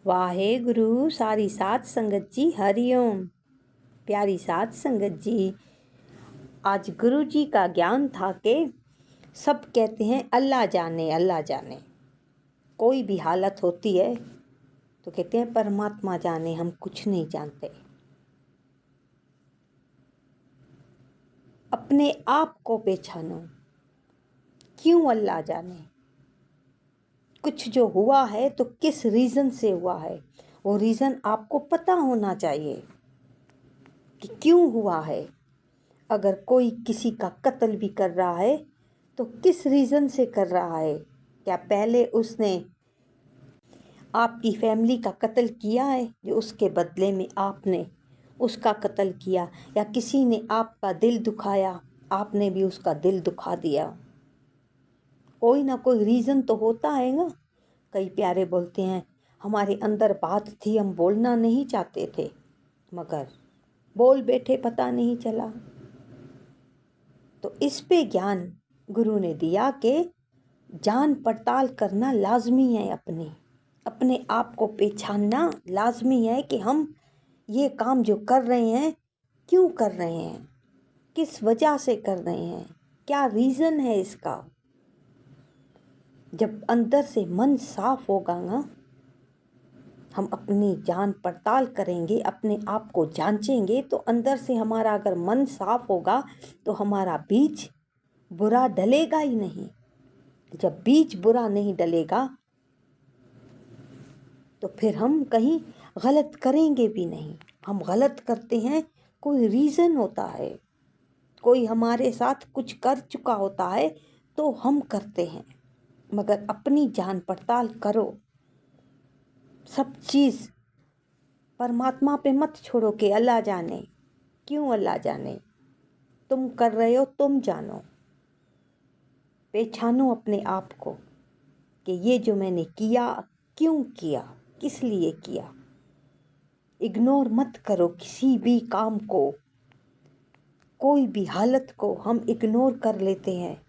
वाहे गुरु सारी साध संगत जी, हरिओम। प्यारी साध संगत जी, आज गुरु जी का ज्ञान था कि सब कहते हैं अल्लाह जाने अल्लाह जाने। कोई भी हालत होती है तो कहते हैं परमात्मा जाने, हम कुछ नहीं जानते। अपने आप को पहचानो, क्यों अल्लाह जाने। कुछ जो हुआ है तो किस रीज़न से हुआ है, वो रीज़न आपको पता होना चाहिए कि क्यों हुआ है। अगर कोई किसी का कत्ल भी कर रहा है तो किस रीज़न से कर रहा है। क्या पहले उसने आपकी फैमिली का कत्ल किया है जो उसके बदले में आपने उसका कत्ल किया, या किसी ने आपका दिल दुखाया, आपने भी उसका दिल दुखा दिया। कोई ना कोई रीज़न तो होता है ना। कई प्यारे बोलते हैं हमारे अंदर बात थी, हम बोलना नहीं चाहते थे मगर बोल बैठे, पता नहीं चला। तो इस पे ज्ञान गुरु ने दिया कि जान पड़ताल करना लाजमी है। अपने आप को पहचानना लाजमी है कि हम ये काम जो कर रहे हैं क्यों कर रहे हैं, किस वजह से कर रहे हैं, क्या रीज़न है इसका। जब अंदर से मन साफ होगा ना, हम अपनी जान पड़ताल करेंगे, अपने आप को जांचेंगे, तो अंदर से हमारा अगर मन साफ होगा तो हमारा बीज बुरा डलेगा ही नहीं। जब बीज बुरा नहीं डलेगा तो फिर हम कहीं गलत करेंगे भी नहीं। हम गलत करते हैं, कोई रीज़न होता है, कोई हमारे साथ कुछ कर चुका होता है तो हम करते हैं। मगर अपनी जान पड़ताल करो। सब चीज़ परमात्मा पे मत छोड़ो कि अल्लाह जाने, क्यों अल्लाह जाने। तुम कर रहे हो, तुम जानो। पहचानो अपने आप को कि ये जो मैंने किया क्यों किया, किस लिए किया। इग्नोर मत करो किसी भी काम को, कोई भी हालत को हम इग्नोर कर लेते हैं।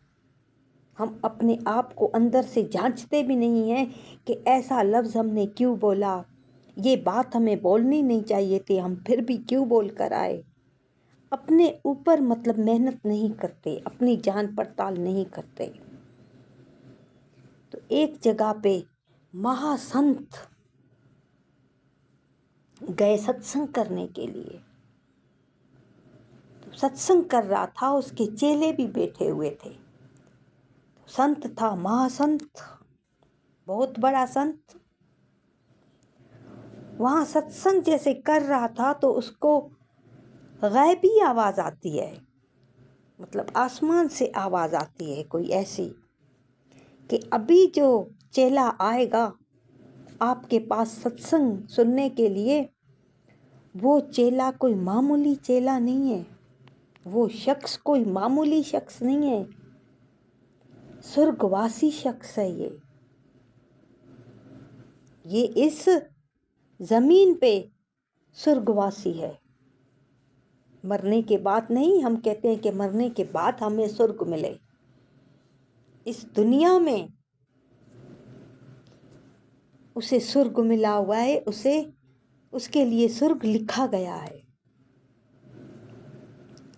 हम अपने आप को अंदर से जांचते भी नहीं हैं कि ऐसा लफ्ज़ हमने क्यों बोला, ये बात हमें बोलनी नहीं चाहिए थी, हम फिर भी क्यों बोल कर आए। अपने ऊपर मतलब मेहनत नहीं करते, अपनी जान पड़ताल नहीं करते। तो एक जगह पे महासंत गए सत्संग करने के लिए। तो सत्संग कर रहा था, उसके चेले भी बैठे हुए थे। तो संत था, महासंत, बहुत बड़ा संत। वहाँ सत्संग जैसे कर रहा था तो उसको गैबी आवाज़ आती है, मतलब आसमान से आवाज़ आती है कोई ऐसी कि अभी जो चेला आएगा आपके पास सत्संग सुनने के लिए, वो चेला कोई मामूली चेला नहीं है, वो शख्स कोई मामूली शख्स नहीं है, स्वर्गवासी शख्स है। ये इस ज़मीन पे स्वर्गवासी है। मरने के बाद नहीं, हम कहते हैं कि मरने के बाद हमें स्वर्ग मिले। इस दुनिया में उसे स्वर्ग मिला हुआ है, उसे उसके लिए स्वर्ग लिखा गया है।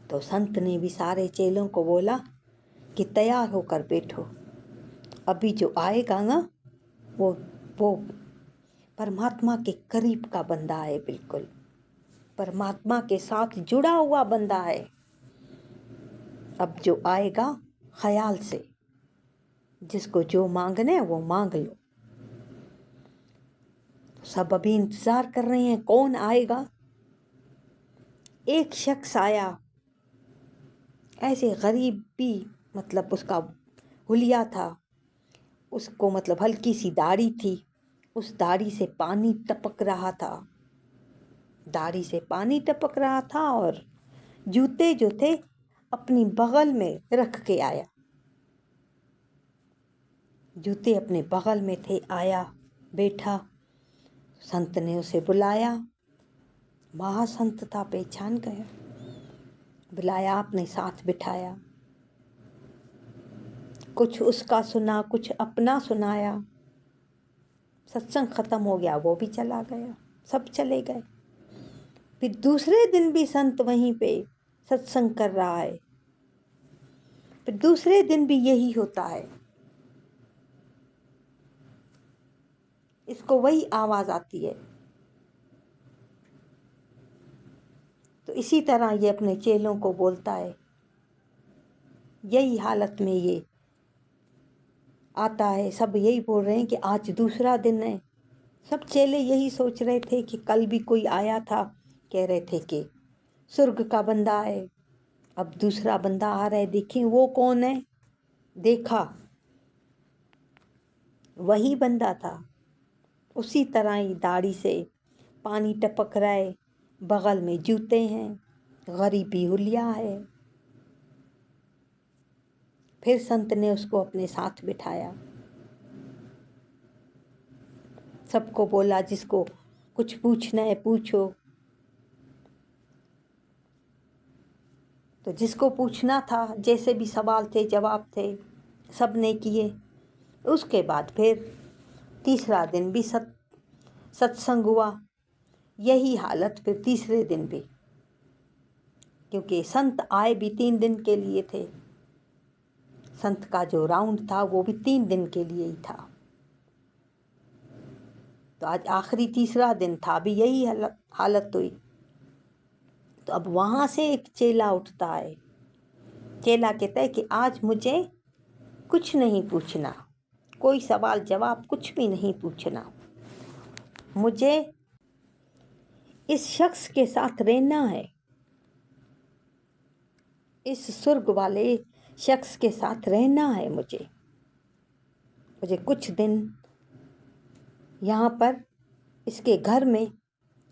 तो संत ने भी सारे चेलों को बोला कि तैयार होकर बैठो, अभी जो आएगा ना वो परमात्मा के करीब का बंदा है, बिल्कुल परमात्मा के साथ जुड़ा हुआ बंदा है। अब जो आएगा ख्याल से, जिसको जो मांगना है वो मांग लो। सब अभी इंतज़ार कर रहे हैं कौन आएगा। एक शख्स आया, ऐसे गरीब भी, मतलब उसका हुलिया था, उसको मतलब हल्की सी दाढ़ी थी, उस दाढ़ी से पानी टपक रहा था, दाढ़ी से पानी टपक रहा था। और जूते जो थे अपनी बगल में रख के आया, जूते अपने बगल में थे, आया बैठा। संत ने उसे बुलाया, महासंत था, पहचान गया, बुलाया, अपने साथ बिठाया, कुछ उसका सुना, कुछ अपना सुनाया। सत्संग ख़त्म हो गया, वो भी चला गया, सब चले गए। फिर दूसरे दिन भी संत वहीं पे सत्संग कर रहा है, फिर दूसरे दिन भी यही होता है। इसको वही आवाज़ आती है। तो इसी तरह ये अपने चेलों को बोलता है। यही हालत में ये आता है। सब यही बोल रहे हैं कि आज दूसरा दिन है। सब चेले यही सोच रहे थे कि कल भी कोई आया था, कह रहे थे कि स्वर्ग का बंदा है। अब दूसरा बंदा आ रहा है, देखें वो कौन है। देखा, वही बंदा था। उसी तरह ही दाढ़ी से पानी टपक रहा है, बगल में जूते हैं, गरीबी हुलिया है। फिर संत ने उसको अपने साथ बिठाया, सबको बोला जिसको कुछ पूछना है पूछो। तो जिसको पूछना था, जैसे भी सवाल थे जवाब थे, सब ने किए। उसके बाद फिर तीसरा दिन भी सत्संग हुआ। यही हालत फिर तीसरे दिन भी, क्योंकि संत आए भी 3 दिन के लिए थे। संत का जो राउंड था वो भी 3 दिन के लिए ही था। तो आज आखिरी तीसरा दिन था, भी यही हालत हुई। तो अब वहाँ से एक चेला उठता है। चेला कहता है कि आज मुझे कुछ नहीं पूछना, कोई सवाल जवाब कुछ भी नहीं पूछना। मुझे इस शख्स के साथ रहना है, इस स्वर्ग वाले शख्स के साथ रहना है। मुझे कुछ दिन यहाँ पर इसके घर में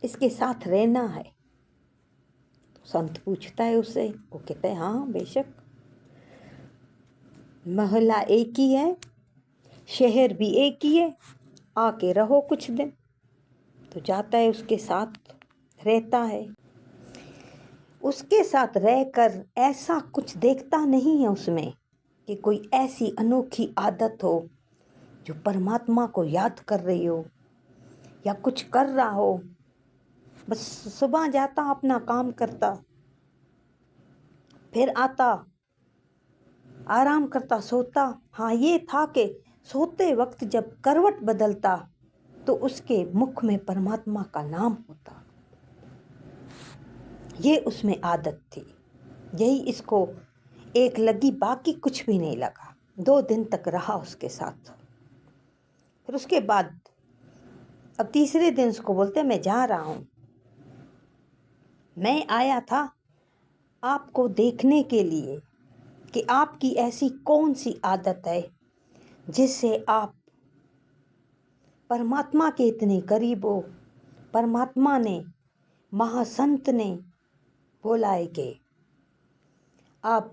इसके साथ रहना है। तो संत पूछता है उससे, वो कहता है हाँ बेशक, मोहल्ला एक ही है, शहर भी एक ही है, आके रहो कुछ दिन। तो जाता है, उसके साथ रहता है। उसके साथ रहकर ऐसा कुछ देखता नहीं है उसमें कि कोई ऐसी अनोखी आदत हो जो परमात्मा को याद कर रही हो या कुछ कर रहा हो। बस सुबह जाता, अपना काम करता, फिर आता, आराम करता, सोता। हाँ, ये था कि सोते वक्त जब करवट बदलता तो उसके मुख में परमात्मा का नाम होता। ये उसमें आदत थी। यही इसको एक लगी, बाकी कुछ भी नहीं लगा। 2 दिन तक रहा उसके साथ। फिर उसके बाद अब तीसरे दिन उसको बोलते मैं जा रहा हूँ, मैं आया था आपको देखने के लिए कि आपकी ऐसी कौन सी आदत है जिससे आप परमात्मा के इतने करीब हो। परमात्मा ने, महासंत ने बोला है कि आप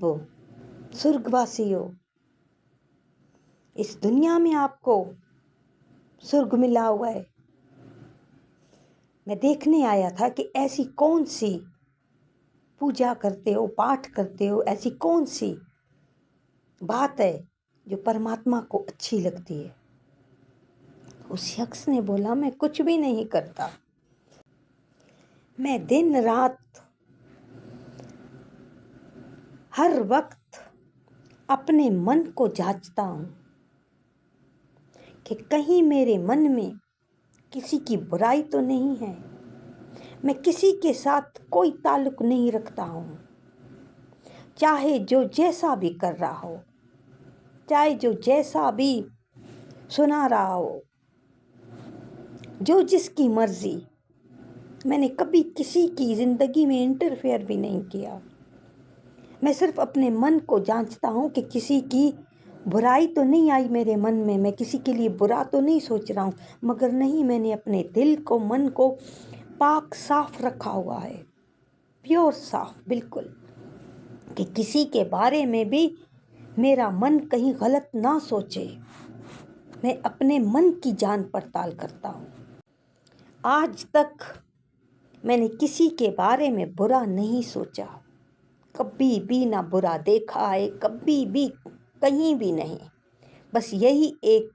स्वर्गवासी हो, इस दुनिया में आपको स्वर्ग मिला हुआ है। मैं देखने आया था कि ऐसी कौन सी पूजा करते हो, पाठ करते हो, ऐसी कौन सी बात है जो परमात्मा को अच्छी लगती है। उस शख्स ने बोला मैं कुछ भी नहीं करता, मैं दिन रात हर वक्त अपने मन को जांचता हूँ कि कहीं मेरे मन में किसी की बुराई तो नहीं है। मैं किसी के साथ कोई ताल्लुक नहीं रखता हूँ, चाहे जो जैसा भी कर रहा हो, चाहे जो जैसा भी सुना रहा हो, जो जिसकी मर्जी। मैंने कभी किसी की ज़िंदगी में इंटरफेयर भी नहीं किया। मैं सिर्फ अपने मन को जांचता हूँ कि किसी की बुराई तो नहीं आई मेरे मन में, मैं किसी के लिए बुरा तो नहीं सोच रहा हूँ। मगर नहीं, मैंने अपने दिल को, मन को पाक साफ रखा हुआ है, प्योर साफ बिल्कुल, कि किसी के बारे में भी मेरा मन कहीं गलत ना सोचे। मैं अपने मन की जान पड़ताल करता हूँ। आज तक मैंने किसी के बारे में बुरा नहीं सोचा, कभी भी ना बुरा देखा है, कभी भी, कहीं भी नहीं। बस यही एक